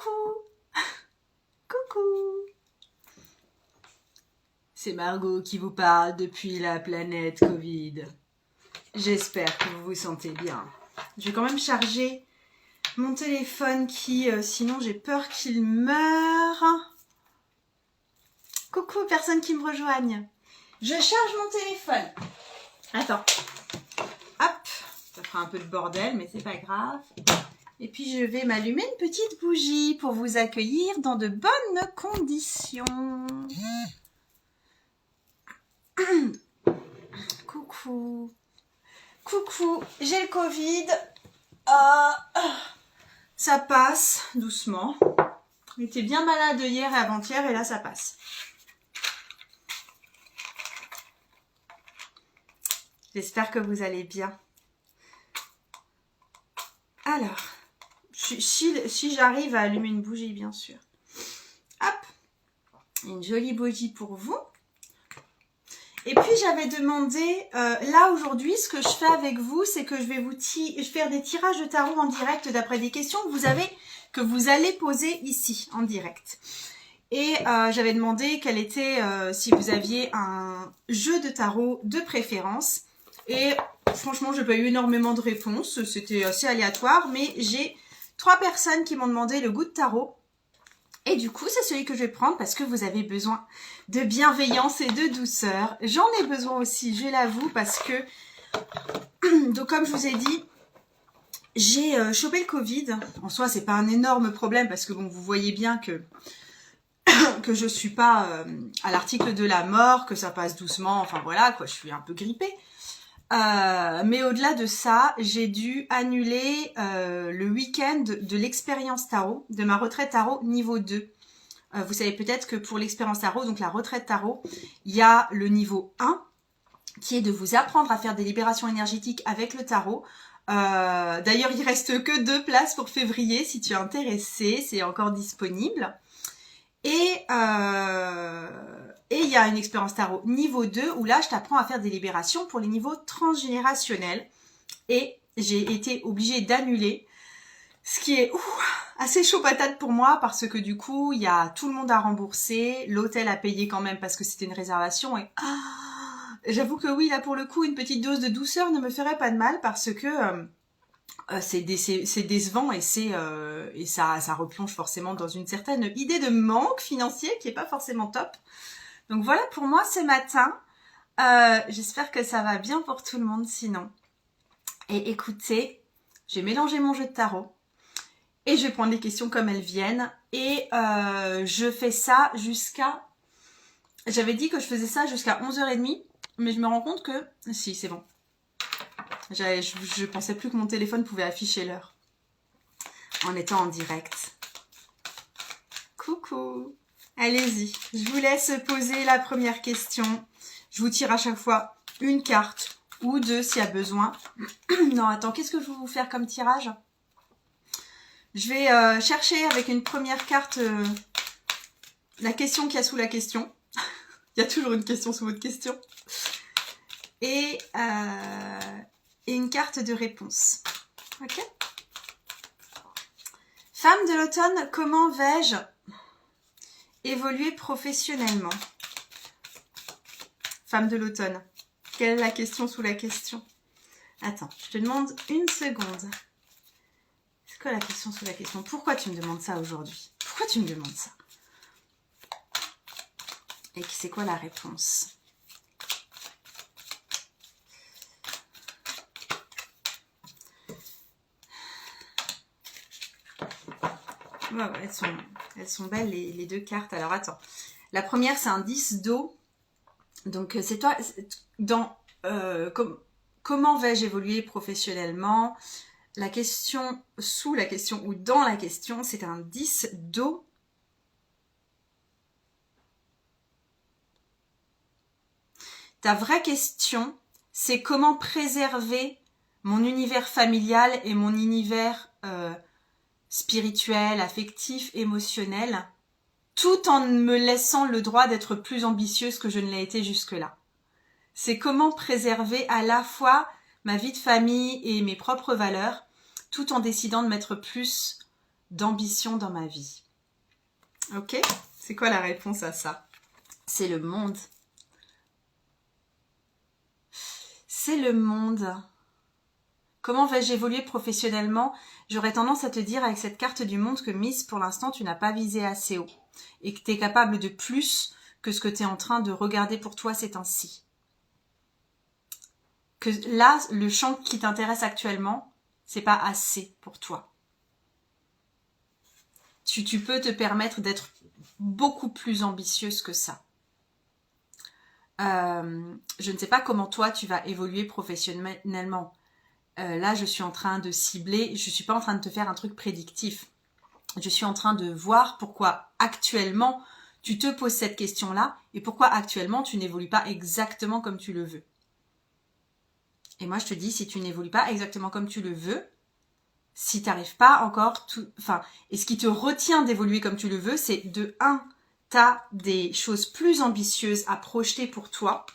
Coucou. Coucou. C'est Margot qui vous parle depuis la planète Covid. J'espère que vous vous sentez bien. Je vais quand même charger mon téléphone qui, sinon j'ai peur qu'il meure. Coucou, personne qui me rejoigne. Je charge mon téléphone. Attends. Hop, ça fera un peu de bordel, mais c'est pas grave. Et puis je vais m'allumer une petite bougie pour vous accueillir dans de bonnes conditions. Coucou. Coucou, j'ai le Covid. Ça passe doucement. J'étais bien malade hier et avant-hier et là ça passe. J'espère que vous allez bien. Alors, si j'arrive à allumer une bougie, bien sûr. Hop, une jolie bougie pour vous. Et puis j'avais demandé, là aujourd'hui, ce que je fais avec vous, c'est que je vais vous faire des tirages de tarot en direct d'après des questions que vous allez poser ici en direct. Et j'avais demandé quel était, si vous aviez un jeu de tarot de préférence. Et franchement, j'ai pas eu énormément de réponses, c'était assez aléatoire, mais j'ai 3 personnes qui m'ont demandé le goût de tarot. Et du coup, c'est celui que je vais prendre parce que vous avez besoin de bienveillance et de douceur. J'en ai besoin aussi, je l'avoue, parce que, donc comme je vous ai dit, j'ai chopé le Covid. En soi, c'est pas un énorme problème parce que bon, vous voyez bien que je suis pas à l'article de la mort, que ça passe doucement, enfin voilà, quoi, je suis un peu grippée. Mais au-delà de ça, j'ai dû annuler le week-end de l'expérience tarot, de ma retraite tarot niveau 2. Vous savez peut-être que pour l'expérience tarot, donc la retraite tarot, il y a le niveau 1 qui est de vous apprendre à faire des libérations énergétiques avec le tarot. D'ailleurs, il reste que 2 places pour février si tu es intéressé, c'est encore disponible. Et il y a une expérience tarot niveau 2 où là, je t'apprends à faire des libérations pour les niveaux transgénérationnels. Et j'ai été obligée d'annuler, ce qui est assez chaud patate pour moi parce que du coup, il y a tout le monde à rembourser. L'hôtel a payé quand même parce que c'était une réservation. Et j'avoue que oui, là pour le coup, une petite dose de douceur ne me ferait pas de mal parce que c'est décevant et ça replonge forcément dans une certaine idée de manque financier qui est pas forcément top. Donc voilà pour moi ce matin. J'espère que ça va bien pour tout le monde sinon. Et écoutez, j'ai mélangé mon jeu de tarot et je vais prendre les questions comme elles viennent et je fais ça jusqu'à... J'avais dit que je faisais ça jusqu'à 11h30, mais je me rends compte que... Si, c'est bon. Je pensais plus que mon téléphone pouvait afficher l'heure en étant en direct. Coucou. Allez-y, je vous laisse poser la première question. Je vous tire à chaque fois une carte ou 2 s'il y a besoin. Non, attends, qu'est-ce que je vais vous faire comme tirage? Je vais chercher avec une première carte la question qu'il y a sous la question. Il y a toujours une question sous votre question. Et une carte de réponse. Ok? Femme de l'automne, comment vais-je évoluer professionnellement? Femme de l'automne, quelle est la question sous la question? Attends, je te demande une seconde. C'est quoi la question sous la question? Pourquoi tu me demandes ça aujourd'hui? Pourquoi tu me demandes ça? Et c'est quoi la réponse? Ouais, elles sont belles les 2 cartes. Alors attends, la première c'est un 10 d'eau. Donc c'est toi, dans comment vais-je évoluer professionnellement? La question sous la question ou dans la question, c'est un 10 d'eau. Ta vraie question, c'est comment préserver mon univers familial et mon univers spirituel, affectif, émotionnel, tout en me laissant le droit d'être plus ambitieuse que je ne l'ai été jusque-là. C'est comment préserver à la fois ma vie de famille et mes propres valeurs, tout en décidant de mettre plus d'ambition dans ma vie? Ok? C'est quoi la réponse à ça? C'est le monde. C'est le monde. Comment vais-je évoluer professionnellement? J'aurais tendance à te dire avec cette carte du monde que Miss, pour l'instant, tu n'as pas visé assez haut. Et que tu es capable de plus que ce que tu es en train de regarder pour toi ces temps-ci. Que là, le champ qui t'intéresse actuellement, c'est pas assez pour toi. Tu peux te permettre d'être beaucoup plus ambitieuse que ça. Je ne sais pas comment toi tu vas évoluer professionnellement. Là, je suis en train de cibler, je suis pas en train de te faire un truc prédictif. Je suis en train de voir pourquoi actuellement tu te poses cette question-là et pourquoi actuellement tu n'évolues pas exactement comme tu le veux. Et moi, je te dis, si tu n'évolues pas exactement comme tu le veux, si tu n'arrives pas encore et ce qui te retient d'évoluer comme tu le veux, c'est de 1, tu as des choses plus ambitieuses à projeter pour toi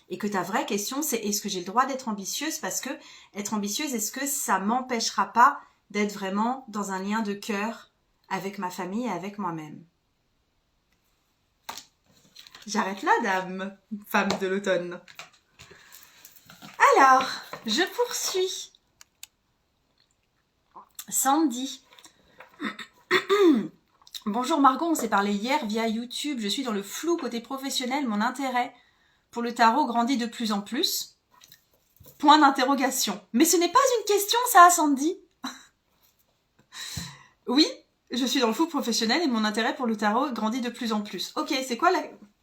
et que ta vraie question, c'est est-ce que j'ai le droit d'être ambitieuse? Parce que être ambitieuse, est-ce que ça m'empêchera pas d'être vraiment dans un lien de cœur avec ma famille et avec moi-même? J'arrête là, dame, femme de l'automne. Alors, je poursuis. Sandy. Bonjour Margot, on s'est parlé hier via YouTube. Je suis dans le flou côté professionnel. Mon intérêt pour le tarot grandit de plus en plus. Point d'interrogation. Mais ce n'est pas une question, ça, Sandy. Oui, je suis dans le flou professionnel et mon intérêt pour le tarot grandit de plus en plus. Ok, c'est quoi la...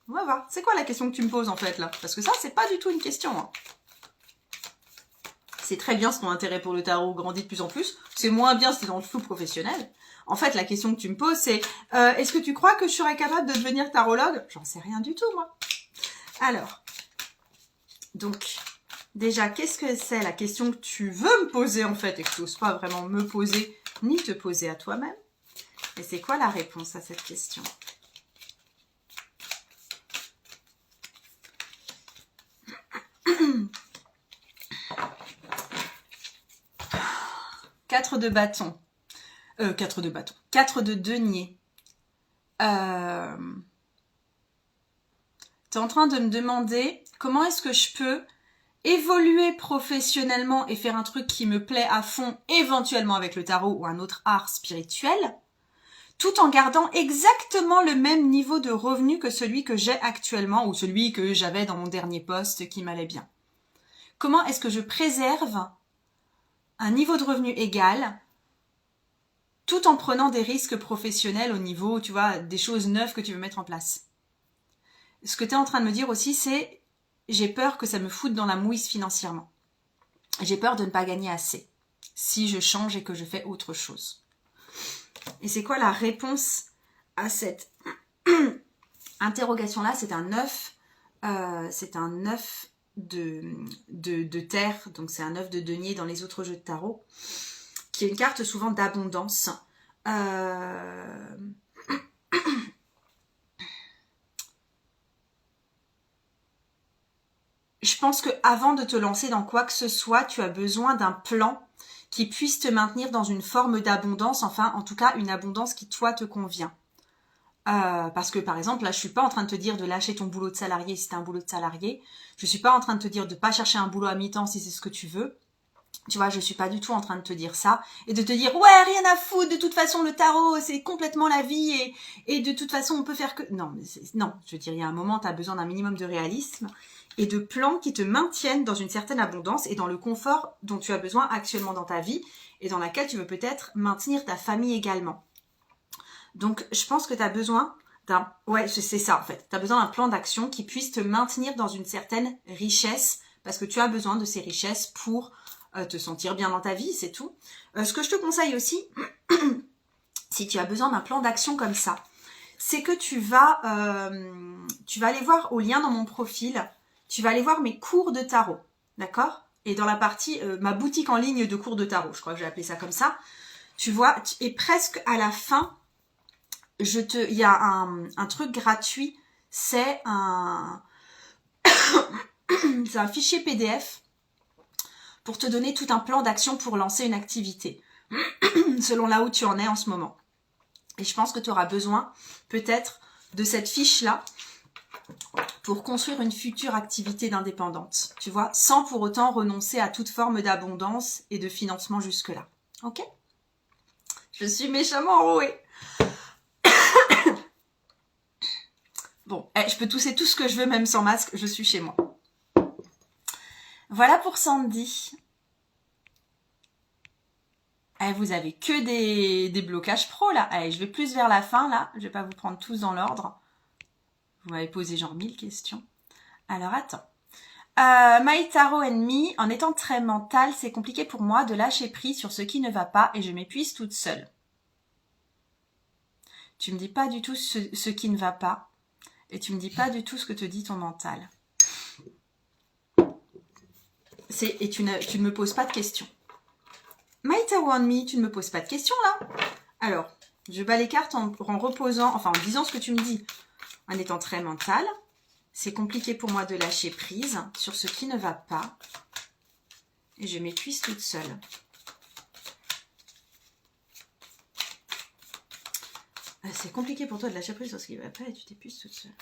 On va voir. C'est quoi la question que tu me poses en fait là? Parce que ça, c'est pas du tout une question. Hein. C'est très bien si ton intérêt pour le tarot grandit de plus en plus. C'est moins bien si t'es dans le flou professionnel. En fait, la question que tu me poses, c'est est-ce que tu crois que je serais capable de devenir tarologue? J'en sais rien du tout, moi. Alors, donc, déjà, qu'est-ce que c'est la question que tu veux me poser, en fait, et que tu n'oses pas vraiment me poser, ni te poser à toi-même? Et c'est quoi la réponse à cette question? Quatre de bâton. 4 de bâton. 4 de denier. Tu es en train de me demander comment est-ce que je peux évoluer professionnellement et faire un truc qui me plaît à fond, éventuellement avec le tarot ou un autre art spirituel, tout en gardant exactement le même niveau de revenu que celui que j'ai actuellement ou celui que j'avais dans mon dernier poste qui m'allait bien. Comment est-ce que je préserve un niveau de revenu égal tout en prenant des risques professionnels au niveau, tu vois, des choses neuves que tu veux mettre en place? Ce que tu es en train de me dire aussi, c'est j'ai peur que ça me foute dans la mouise financièrement. J'ai peur de ne pas gagner assez si je change et que je fais autre chose. Et c'est quoi la réponse à cette interrogation-là? C'est un 9. C'est un 9 de terre. Donc c'est un 9 de denier dans les autres jeux de tarot. Qui est une carte souvent d'abondance. Je pense qu'avant de te lancer dans quoi que ce soit, tu as besoin d'un plan qui puisse te maintenir dans une forme d'abondance, enfin en tout cas une abondance qui toi te convient. Parce que par exemple, là je suis pas en train de te dire de lâcher ton boulot de salarié si tu as un boulot de salarié. Je suis pas en train de te dire de pas chercher un boulot à mi-temps si c'est ce que tu veux. Tu vois, je suis pas du tout en train de te dire ça et de te dire ouais, rien à foutre, de toute façon le tarot c'est complètement la vie et de toute façon on peut faire que... Non, non, je veux dire, il y a un moment tu as besoin d'un minimum de réalisme et de plans qui te maintiennent dans une certaine abondance et dans le confort dont tu as besoin actuellement dans ta vie et dans laquelle tu veux peut-être maintenir ta famille également. Donc je pense que tu as besoin d'un... Ouais, c'est ça en fait. Tu as besoin d'un plan d'action qui puisse te maintenir dans une certaine richesse parce que tu as besoin de ces richesses pour... te sentir bien dans ta vie, c'est tout. Ce que je te conseille aussi, si tu as besoin d'un plan d'action comme ça, c'est que tu vas aller voir au lien dans mon profil, tu vas aller voir mes cours de tarot, d'accord? Et dans la partie, ma boutique en ligne de cours de tarot, je crois que j'ai appelé ça comme ça, tu vois, et presque à la fin, il y a un truc gratuit, c'est c'est un fichier PDF pour te donner tout un plan d'action pour lancer une activité. selon là où tu en es en ce moment. Et je pense que tu auras besoin peut-être de cette fiche-là pour construire une future activité d'indépendante, tu vois, sans pour autant renoncer à toute forme d'abondance et de financement jusque-là. Ok? Je suis méchamment enrouée. Bon, je peux tousser tout ce que je veux, même sans masque, je suis chez moi. Voilà pour Sandy. Vous avez que des blocages pro, là. Je vais plus vers la fin, là. Je vais pas vous prendre tous dans l'ordre. Vous m'avez posé genre 1000 questions. Alors, attends. My Tarot and Me, en étant très mentale, c'est compliqué pour moi de lâcher prise sur ce qui ne va pas et je m'épuise toute seule. Tu me dis pas du tout ce qui ne va pas et tu me dis pas du tout ce que te dit ton mental. Et tu ne me poses pas de questions. My Tarot and Me, tu ne me poses pas de questions là. Alors, je bats les cartes en reposant, enfin en disant ce que tu me dis. En étant très mentale, c'est compliqué pour moi de lâcher prise sur ce qui ne va pas. Et je m'épuise toute seule. C'est compliqué pour toi de lâcher prise sur ce qui ne va pas et tu t'épuises toute seule.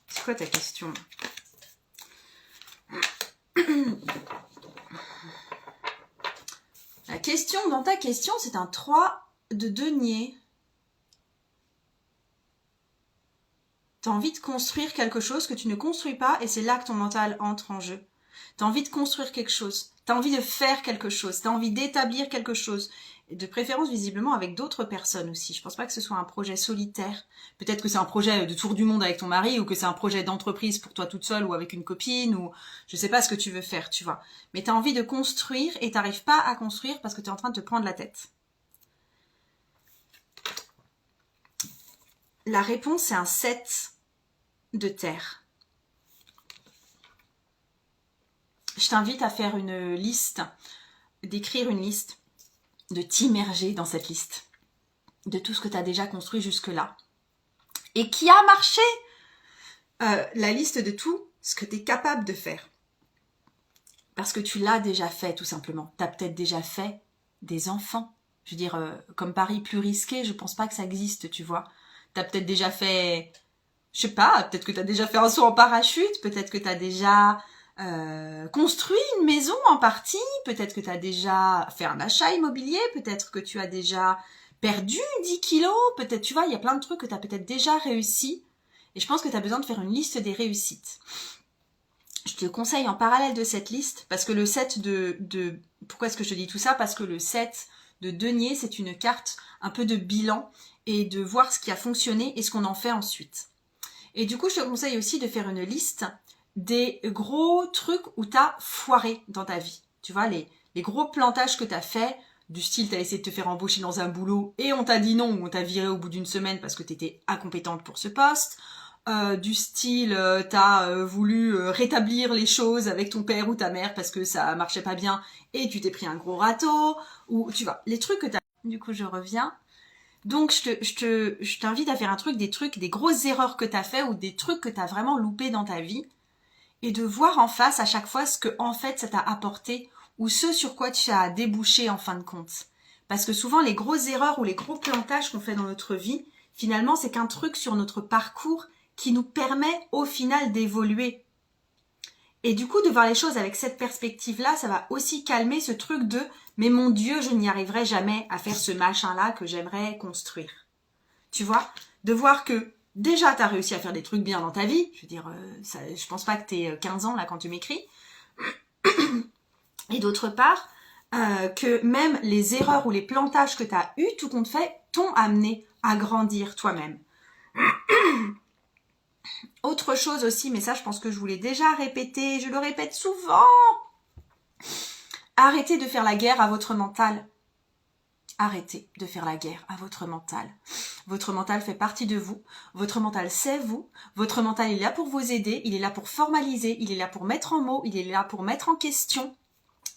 C'est quoi ta question ? La question, dans ta question, c'est un 3 de denier. Tu as envie de construire quelque chose que tu ne construis pas et c'est là que ton mental entre en jeu. Tu as envie de construire quelque chose. Tu as envie de faire quelque chose. Tu as envie d'établir quelque chose. Et de préférence, visiblement, avec d'autres personnes aussi. Je pense pas que ce soit un projet solitaire. Peut-être que c'est un projet de tour du monde avec ton mari ou que c'est un projet d'entreprise pour toi toute seule ou avec une copine ou je sais pas ce que tu veux faire, tu vois. Mais tu as envie de construire et tu n'arrives pas à construire parce que tu es en train de te prendre la tête. La réponse, c'est un 7 de terre. Je t'invite à faire une liste, d'écrire une liste, de t'immerger dans cette liste, de tout ce que tu as déjà construit jusque-là. Et qui a marché, la liste de tout ce que tu es capable de faire. Parce que tu l'as déjà fait, tout simplement. Tu as peut-être déjà fait des enfants. Je veux dire, comme pari plus risqué, je pense pas que ça existe, tu vois. Tu as peut-être déjà fait, je sais pas, peut-être que tu as déjà fait un saut en parachute, peut-être que tu as déjà construit une maison en partie, peut-être que tu as déjà fait un achat immobilier, peut-être que tu as déjà perdu 10 kilos, peut-être, tu vois, il y a plein de trucs que tu as peut-être déjà réussi. Et je pense que tu as besoin de faire une liste des réussites. Je te conseille en parallèle de cette liste, parce que le 7 de pourquoi est-ce que je te dis tout ça ? Parce que le 7 de denier, c'est une carte un peu de bilan et de voir ce qui a fonctionné et ce qu'on en fait ensuite. Et du coup, je te conseille aussi de faire une liste des gros trucs où tu as foiré dans ta vie. Tu vois, les gros plantages que tu as fait, du style tu as essayé de te faire embaucher dans un boulot et on t'a dit non ou on t'a viré au bout d'une semaine parce que tu étais incompétente pour ce poste. Du style t'as voulu rétablir les choses avec ton père ou ta mère parce que ça marchait pas bien et tu t'es pris un gros râteau. Ou tu vois, les trucs que tu as... Du coup, je reviens. Donc, je t'invite à faire un truc, des grosses erreurs que tu as fait ou des trucs que tu as vraiment loupés dans ta vie et de voir en face à chaque fois ce que en fait ça t'a apporté ou ce sur quoi tu as débouché en fin de compte. Parce que souvent les grosses erreurs ou les gros plantages qu'on fait dans notre vie, finalement c'est qu'un truc sur notre parcours qui nous permet au final d'évoluer. Et du coup de voir les choses avec cette perspective-là, ça va aussi calmer ce truc de « mais mon Dieu, je n'y arriverai jamais à faire ce machin-là que j'aimerais construire ». Tu vois, de voir que déjà, tu as réussi à faire des trucs bien dans ta vie. Je veux dire, je pense pas que tu aies 15 ans là quand tu m'écris. Et d'autre part, que même les erreurs ou les plantages que tu as eus, tout compte fait, t'ont amené à grandir toi-même. Autre chose aussi, mais ça je pense que je vous l'ai déjà répété, je le répète souvent. Arrêtez de faire la guerre à votre mental. Arrêtez de faire la guerre à votre mental. Votre mental fait partie de vous. Votre mental, c'est vous. Votre mental, il est là pour vous aider. Il est là pour formaliser. Il est là pour mettre en mots. Il est là pour mettre en question.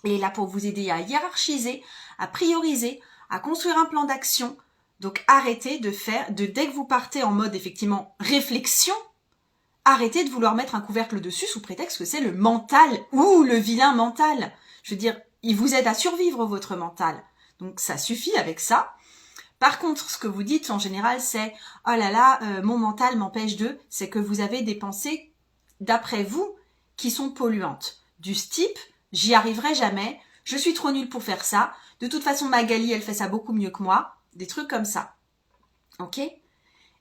Il est là pour vous aider à hiérarchiser, à prioriser, à construire un plan d'action. Donc, arrêtez de faire, dès que vous partez en mode, effectivement, réflexion, arrêtez de vouloir mettre un couvercle dessus sous prétexte que c'est le mental ou le vilain mental. Je veux dire, il vous aide à survivre votre mental. Donc ça suffit avec ça. Par contre, ce que vous dites en général, c'est « Oh là là, mon mental m'empêche de… » C'est que vous avez des pensées, d'après vous, qui sont polluantes. Du type « J'y arriverai jamais, je suis trop nulle pour faire ça, de toute façon Magali, elle fait ça beaucoup mieux que moi. » Des trucs comme ça. Ok ?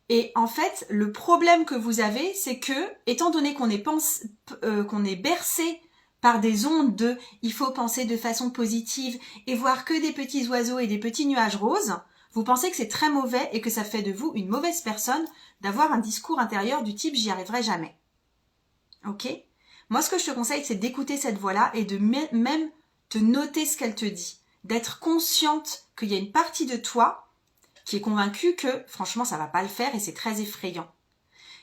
Et en fait, le problème que vous avez, c'est que, étant donné qu'on est bercé par des ondes de « il faut penser de façon positive et voir que des petits oiseaux et des petits nuages roses », vous pensez que c'est très mauvais et que ça fait de vous une mauvaise personne d'avoir un discours intérieur du type « j'y arriverai jamais ». Ok ? Moi, ce que je te conseille, c'est d'écouter cette voix-là et de même te noter ce qu'elle te dit. D'être consciente qu'il y a une partie de toi qui est convaincue que, franchement, ça va pas le faire et c'est très effrayant.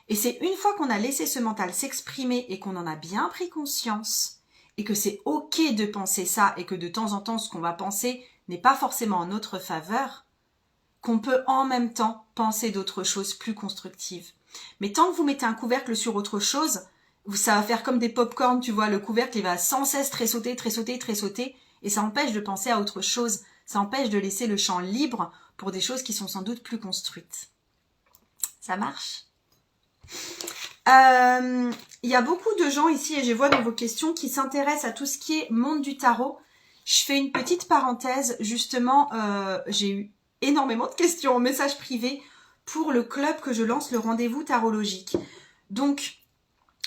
Et c'est une fois qu'on a laissé ce mental s'exprimer et qu'on en a bien pris conscience et que c'est ok de penser ça et que de temps en temps, ce qu'on va penser n'est pas forcément en notre faveur, qu'on peut en même temps penser d'autres choses plus constructives. Mais tant que vous mettez un couvercle sur autre chose, ça va faire comme des pop-corn, tu vois, le couvercle, il va sans cesse tressauter, tressauter, tressauter, et ça empêche de penser à autre chose, ça empêche de laisser le champ libre pour des choses qui sont sans doute plus construites. Ça marche ? Il y a beaucoup de gens ici, et je vois dans vos questions, qui s'intéressent à tout ce qui est monde du tarot. Je fais une petite parenthèse, justement, j'ai eu énormément de questions en message privé pour le club que je lance, le rendez-vous tarologique. Donc,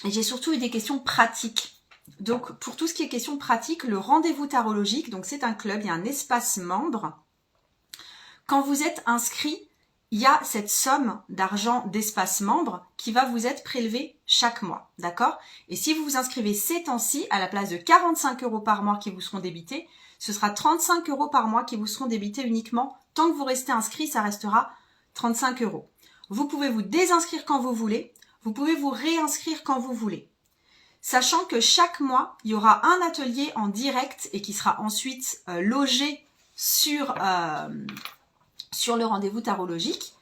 j'ai surtout eu des questions pratiques. Donc, pour tout ce qui est questions pratiques, le rendez-vous tarologique, donc c'est un club, il y a un espace membre. Quand vous êtes inscrit, il y a cette somme d'argent d'espace membre qui va vous être prélevée chaque mois, d'accord? Et si vous vous inscrivez ces temps-ci, à la place de 45 € par mois qui vous seront débités, ce sera 35 € par mois qui vous seront débités uniquement. Tant que vous restez inscrit, ça restera 35 €. Vous pouvez vous désinscrire quand vous voulez, vous pouvez vous réinscrire quand vous voulez. Sachant que chaque mois, il y aura un atelier en direct et qui sera ensuite logé sur le rendez-vous tarologique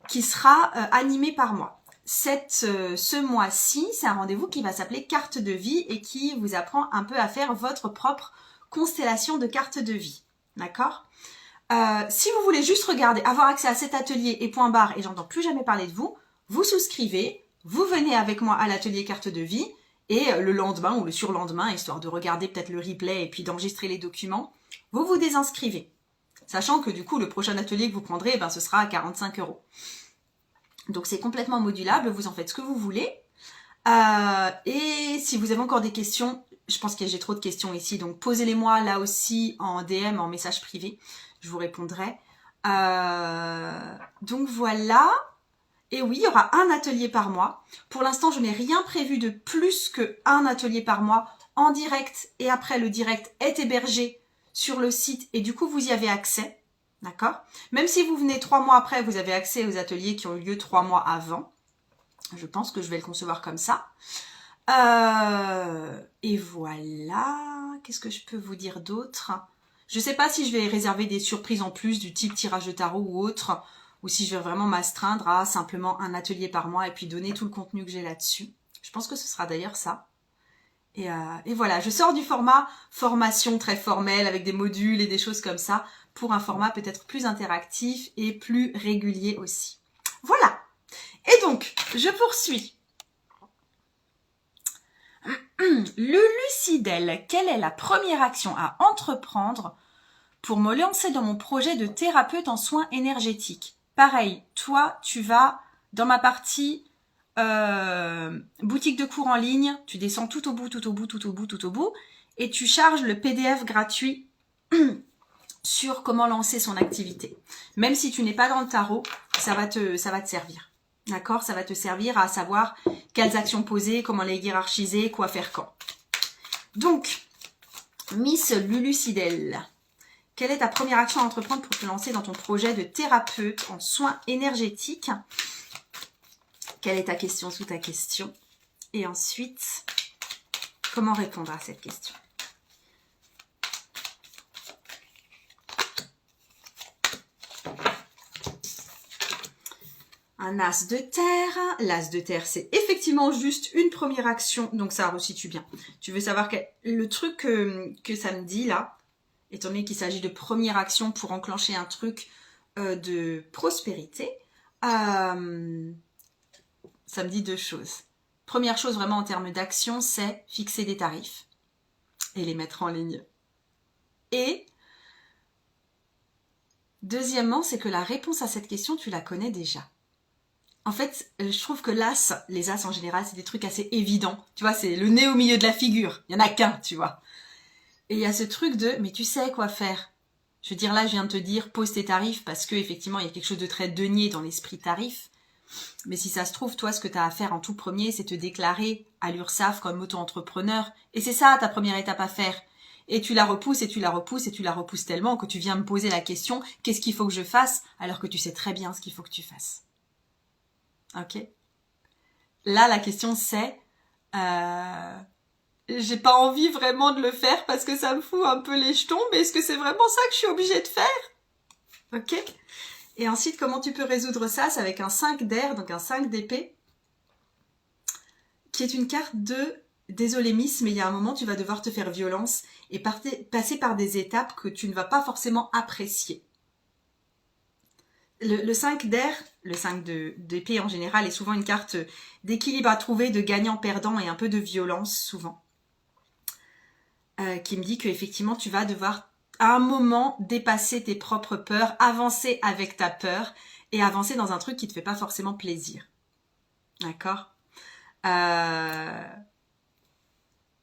qui sera animé par moi. Ce mois-ci, c'est un rendez-vous qui va s'appeler carte de vie et qui vous apprend un peu à faire votre propre constellation de cartes de vie. D'accord ? Si vous voulez juste regarder, avoir accès à cet atelier et point barre et j'entends plus jamais parler de vous, vous souscrivez, vous venez avec moi à l'atelier carte de vie et le lendemain ou le surlendemain, histoire de regarder peut-être le replay et puis d'enregistrer les documents, vous vous désinscrivez. Sachant que du coup, le prochain atelier que vous prendrez, ce sera à 45 €. Donc c'est complètement modulable, vous en faites ce que vous voulez. Et si vous avez encore des questions, je pense que j'ai trop de questions ici, donc posez-les-moi là aussi en DM, en message privé, je vous répondrai. Donc voilà. Et oui, il y aura un atelier par mois. Pour l'instant, je n'ai rien prévu de plus qu'un atelier par mois en direct. Et après, le direct est hébergé sur le site et du coup, vous y avez accès. D'accord ? Même si vous venez 3 mois après, vous avez accès aux ateliers qui ont eu lieu 3 mois avant. Je pense que je vais le concevoir comme ça. Et voilà. Qu'est-ce que je peux vous dire d'autre ? Je ne sais pas si je vais réserver des surprises en plus du type tirage de tarot ou autre, ou si je vais vraiment m'astreindre à simplement un atelier par mois et puis donner tout le contenu que j'ai là-dessus. Je pense que ce sera d'ailleurs ça. Et voilà, je sors du format formation très formel avec des modules et des choses comme ça pour un format peut-être plus interactif et plus régulier aussi. Voilà. Et donc, je poursuis. Lulucidel, quelle est la première action à entreprendre pour me lancer dans mon projet de thérapeute en soins énergétiques? Pareil, toi, tu vas dans ma partie boutique de cours en ligne, tu descends tout au bout, et tu charges le PDF gratuit sur comment lancer son activité. Même si tu n'es pas dans le tarot, ça va te servir. D'accord ? Ça va te servir à savoir quelles actions poser, comment les hiérarchiser, quoi faire quand. Donc, Miss Lulucidel, quelle est ta première action à entreprendre pour te lancer dans ton projet de thérapeute en soins énergétiques ? Quelle est ta question sous ta question? Et ensuite, comment répondre à cette question? un as de terre. L'as de terre, c'est effectivement juste une première action. Donc ça resitue bien. Tu veux savoir que le truc que ça me dit là, étant donné qu'il s'agit de première action pour enclencher un truc de prospérité, ça me dit deux choses. Première chose vraiment en termes d'action, c'est fixer des tarifs et les mettre en ligne. Et deuxièmement, c'est que la réponse à cette question, tu la connais déjà. En fait, je trouve que les as en général, c'est des trucs assez évidents. Tu vois, c'est le nez au milieu de la figure. Il n'y en a qu'un, tu vois. Et il y a ce truc de, mais tu sais quoi faire. Je veux dire, là, je viens de te dire, pose tes tarifs parce que effectivement, il y a quelque chose de très denier dans l'esprit tarif. Mais si ça se trouve, toi, ce que tu as à faire en tout premier, c'est te déclarer à l'URSSAF comme auto-entrepreneur. Et c'est ça, ta première étape à faire. Et tu la repousses, et tu la repousses, et tu la repousses tellement que tu viens me poser la question, qu'est-ce qu'il faut que je fasse, alors que tu sais très bien ce qu'il faut que tu fasses. Ok? Là, la question c'est, j'ai pas envie vraiment de le faire parce que ça me fout un peu les jetons, mais est-ce que c'est vraiment ça que je suis obligée de faire? Ok? Et ensuite, comment tu peux résoudre ça? C'est avec un 5 d'air, donc un 5 d'épée, qui est une carte de désolé miss, mais il y a un moment, tu vas devoir te faire violence et passer par des étapes que tu ne vas pas forcément apprécier. Le 5 d'air, le 5 d'épée en général, est souvent une carte d'équilibre à trouver, de gagnant-perdant et un peu de violence, souvent. Qui me dit qu'effectivement, tu vas devoir, à un moment, dépasser tes propres peurs, avancer avec ta peur et avancer dans un truc qui ne te fait pas forcément plaisir. D'accord ?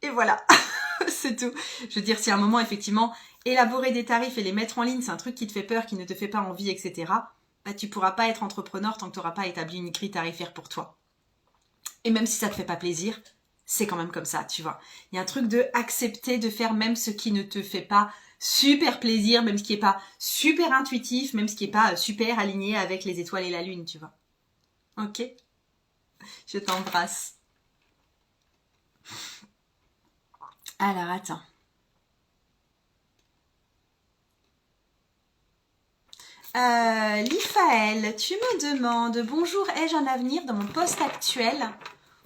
Et voilà, c'est tout. Je veux dire, si à un moment, effectivement, élaborer des tarifs et les mettre en ligne, c'est un truc qui te fait peur, qui ne te fait pas envie, etc., bah, tu ne pourras pas être entrepreneur tant que tu n'auras pas établi une grille tarifaire pour toi. Et même si ça ne te fait pas plaisir, c'est quand même comme ça, tu vois. Il y a un truc de accepter de faire même ce qui ne te fait pas super plaisir, même ce qui n'est pas super intuitif, même ce qui n'est pas super aligné avec les étoiles et la lune, tu vois. Ok ? Je t'embrasse. Alors, attends. Lifaël, tu me demandes « Bonjour, ai-je un avenir dans mon poste actuel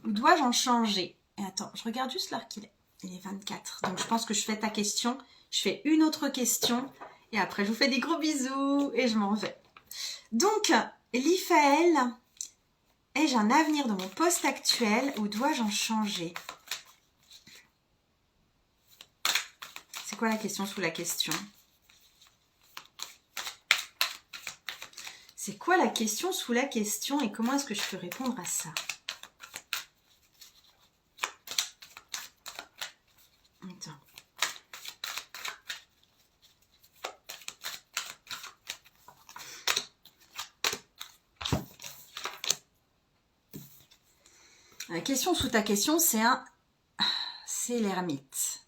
ou dois-je en changer ?» Et attends, je regarde juste l'heure qu'il est. Il est 24. Donc, je pense que je fais ta question. Je fais une autre question. Et après, je vous fais des gros bisous et je m'en vais. Donc, Lifaël, ai-je un avenir dans mon poste actuel ou dois-je en changer? C'est quoi la question sous la question? C'est quoi la question sous la question et comment est-ce que je peux répondre à ça? Attends. La question sous ta question, c'est l'ermite.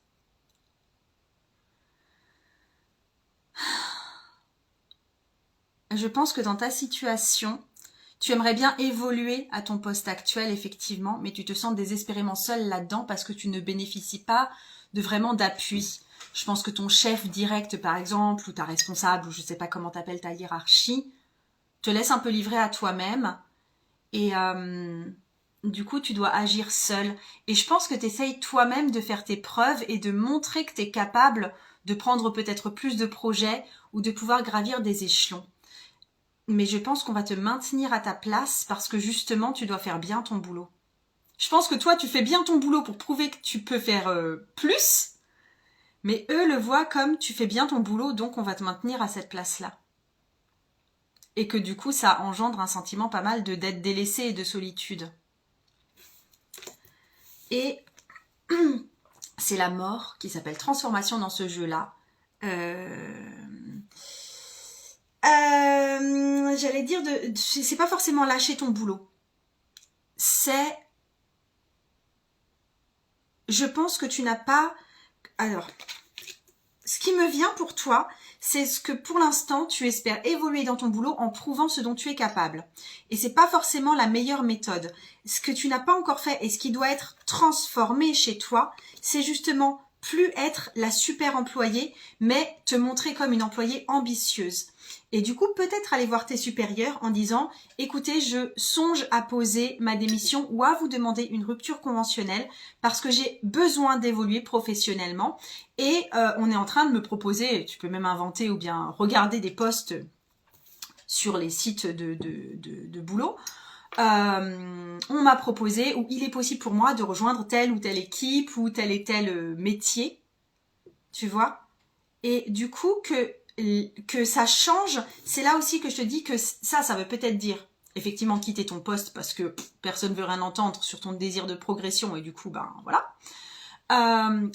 Je pense que dans ta situation, tu aimerais bien évoluer à ton poste actuel, effectivement, mais tu te sens désespérément seul là-dedans parce que tu ne bénéficies pas de vraiment d'appui. Je pense que ton chef direct, par exemple, ou ta responsable, ou je ne sais pas comment t'appelles ta hiérarchie, te laisse un peu livré à toi-même. Et du coup, tu dois agir seul. Et je pense que tu essayes toi-même de faire tes preuves et de montrer que tu es capable de prendre peut-être plus de projets ou de pouvoir gravir des échelons. Mais je pense qu'on va te maintenir à ta place parce que justement, tu dois faire bien ton boulot. Je pense que toi, tu fais bien ton boulot pour prouver que tu peux faire plus, mais eux le voient comme tu fais bien ton boulot, donc on va te maintenir à cette place-là. Et que du coup, ça engendre un sentiment pas mal d'être délaissé et de solitude. Et c'est la mort qui s'appelle transformation dans ce jeu-là. J'allais dire, c'est pas forcément lâcher ton boulot. C'est, je pense que tu n'as pas, alors, ce qui me vient pour toi, c'est ce que pour l'instant tu espères évoluer dans ton boulot en prouvant ce dont tu es capable. Et c'est pas forcément la meilleure méthode. Ce que tu n'as pas encore fait et ce qui doit être transformé chez toi, c'est justement plus être la super employée, mais te montrer comme une employée ambitieuse. Et du coup, peut-être aller voir tes supérieurs en disant « Écoutez, je songe à poser ma démission ou à vous demander une rupture conventionnelle parce que j'ai besoin d'évoluer professionnellement et on est en train de me proposer, tu peux même inventer ou bien regarder des posts sur les sites de boulot. On m'a proposé ou il est possible pour moi de rejoindre telle ou telle équipe ou tel et tel métier, tu vois. Et du coup, que ça change, c'est là aussi que je te dis que ça veut peut-être dire effectivement quitter ton poste parce que personne ne veut rien entendre sur ton désir de progression et du coup, ben voilà.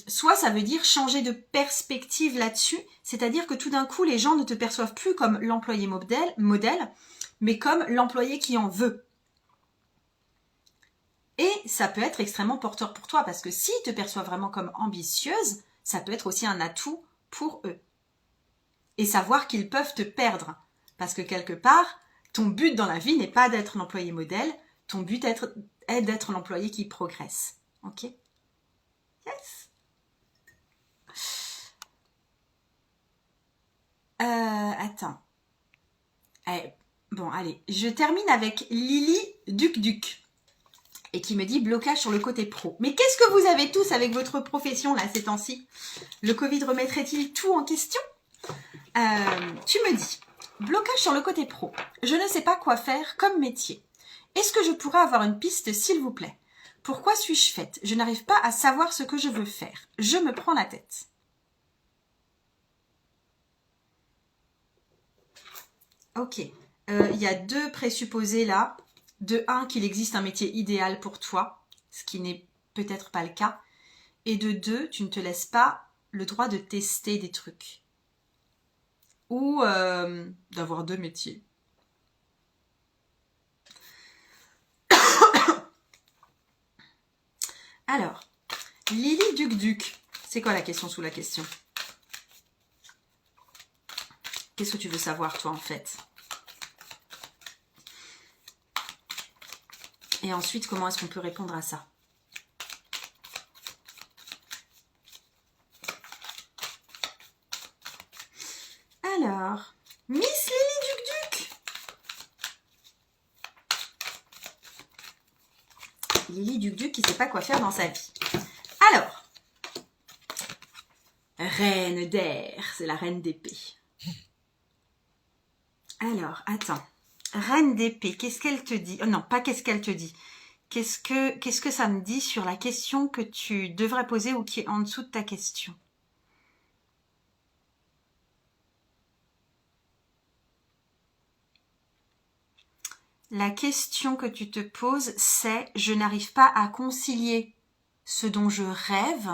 Soit ça veut dire changer de perspective là-dessus, c'est-à-dire que tout d'un coup, les gens ne te perçoivent plus comme l'employé modèle, mais comme l'employé qui en veut. Et ça peut être extrêmement porteur pour toi, parce que s'ils te perçoivent vraiment comme ambitieuse, ça peut être aussi un atout pour eux. Et savoir qu'ils peuvent te perdre, parce que quelque part, ton but dans la vie n'est pas d'être l'employé modèle, ton but est d'être l'employé qui progresse. Ok ? Yes. Attends. Bon, allez. Je termine avec Lily Duc. Et qui me dit blocage sur le côté pro. Mais qu'est-ce que vous avez tous avec votre profession là ces temps-ci? Le Covid remettrait-il tout en question? Tu me dis blocage sur le côté pro. Je ne sais pas quoi faire comme métier. Est-ce que je pourrais avoir une piste s'il vous plaît? Pourquoi suis-je faite? Je n'arrive pas à savoir ce que je veux faire. Je me prends la tête. Ok. Il y a deux présupposés là. De un, qu'il existe un métier idéal pour toi, ce qui n'est peut-être pas le cas. Et de deux, tu ne te laisses pas le droit de tester des trucs. Ou d'avoir deux métiers. Alors, Lily Duc. C'est quoi la question sous la question? Qu'est-ce que tu veux savoir toi en fait? Et ensuite, comment est-ce qu'on peut répondre à ça? Alors, Miss Lily Duc. Lily Duc qui ne sait pas quoi faire dans sa vie. Alors, reine d'air, c'est la reine d'épée. Alors, attends. Reine d'épée, qu'est-ce qu'elle te dit? Oh non, pas qu'est-ce qu'elle te dit. Qu'est-ce que ça me dit sur la question que tu devrais poser ou qui est en dessous de ta question? La question que tu te poses, c'est « Je n'arrive pas à concilier ce dont je rêve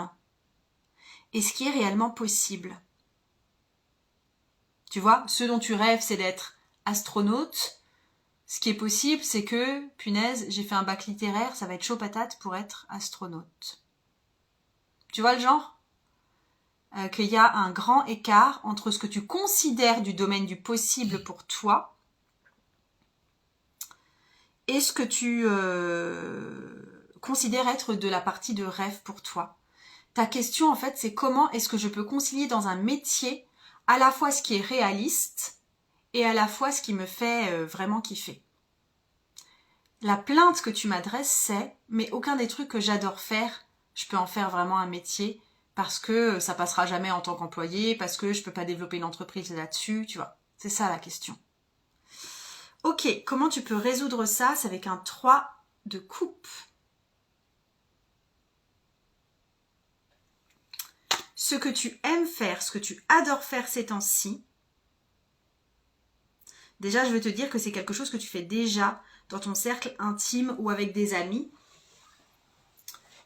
et ce qui est réellement possible. » Tu vois, ce dont tu rêves, c'est d'être astronaute. Ce qui est possible, c'est que, punaise, j'ai fait un bac littéraire, ça va être chaud patate pour être astronaute. Tu vois le genre? Qu'il y a un grand écart entre ce que tu considères du domaine du possible pour toi et ce que tu considères être de la partie de rêve pour toi. Ta question, en fait, c'est comment est-ce que je peux concilier dans un métier à la fois ce qui est réaliste et à la fois ce qui me fait vraiment kiffer. La plainte que tu m'adresses, c'est « mais aucun des trucs que j'adore faire, je peux en faire vraiment un métier parce que ça passera jamais en tant qu'employé, parce que je peux pas développer une entreprise là-dessus, tu vois. » C'est ça la question. Ok, comment tu peux résoudre ça? C'est avec un 3 de coupe. Ce que tu aimes faire, ce que tu adores faire ces temps-ci, déjà, je veux te dire que c'est quelque chose que tu fais déjà dans ton cercle intime ou avec des amis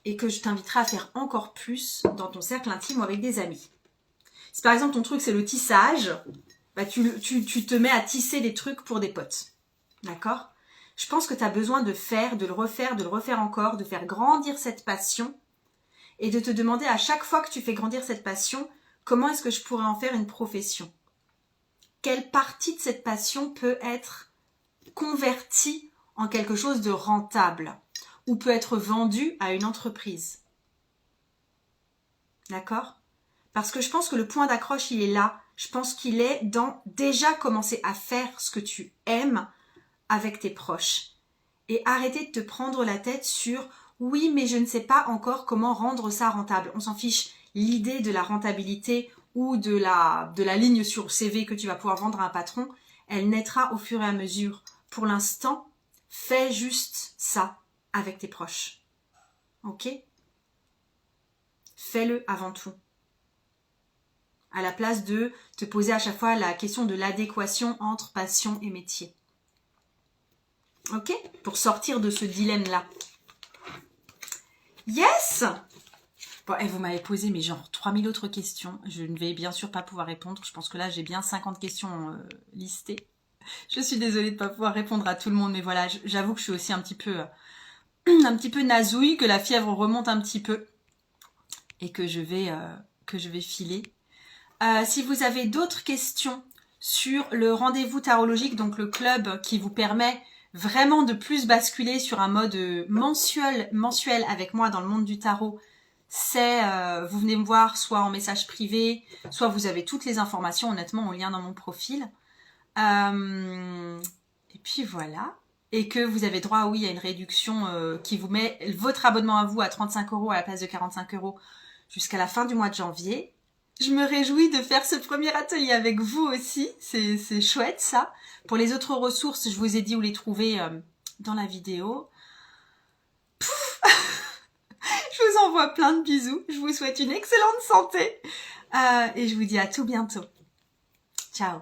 et que je t'inviterai à faire encore plus dans ton cercle intime ou avec des amis. Si par exemple ton truc c'est le tissage, bah tu te mets à tisser des trucs pour des potes. D'accord? Je pense que tu as besoin de faire, de le refaire encore, de faire grandir cette passion et de te demander à chaque fois que tu fais grandir cette passion, comment est-ce que je pourrais en faire une profession? Quelle partie de cette passion peut être convertie en quelque chose de rentable ou peut être vendue à une entreprise? D'accord? Parce que je pense que le point d'accroche, il est là. Je pense qu'il est dans déjà commencer à faire ce que tu aimes avec tes proches. Et arrêter de te prendre la tête sur « oui, mais je ne sais pas encore comment rendre ça rentable ». On s'en fiche. L'idée de la rentabilité ou de la ligne sur CV que tu vas pouvoir vendre à un patron, elle naîtra au fur et à mesure. Pour l'instant, fais juste ça avec tes proches. Ok? Fais-le avant tout. À la place de te poser à chaque fois la question de l'adéquation entre passion et métier. Ok? Pour sortir de ce dilemme-là. Yes! Bon, et vous m'avez posé mais genre 3000 autres questions. Je ne vais bien sûr pas pouvoir répondre. Je pense que là, j'ai bien 50 questions listées. Je suis désolée de ne pas pouvoir répondre à tout le monde, mais voilà, j'avoue que je suis aussi un petit peu nasouille, que la fièvre remonte un petit peu et que je vais filer. Si vous avez d'autres questions sur le rendez-vous tarologique, donc le club qui vous permet vraiment de plus basculer sur un mode mensuel avec moi dans le monde du tarot, c'est vous venez me voir soit en message privé, soit vous avez toutes les informations honnêtement en lien dans mon profil. Et puis voilà. Et que vous avez droit, oui, à une réduction qui vous met votre abonnement à vous à 35 € à la place de 45 € jusqu'à la fin du mois de janvier. Je me réjouis de faire ce premier atelier avec vous aussi. C'est chouette ça. Pour les autres ressources, je vous ai dit où les trouver dans la vidéo. Pouf. Je vous envoie plein de bisous. Je vous souhaite une excellente santé. Et je vous dis à tout bientôt. Ciao.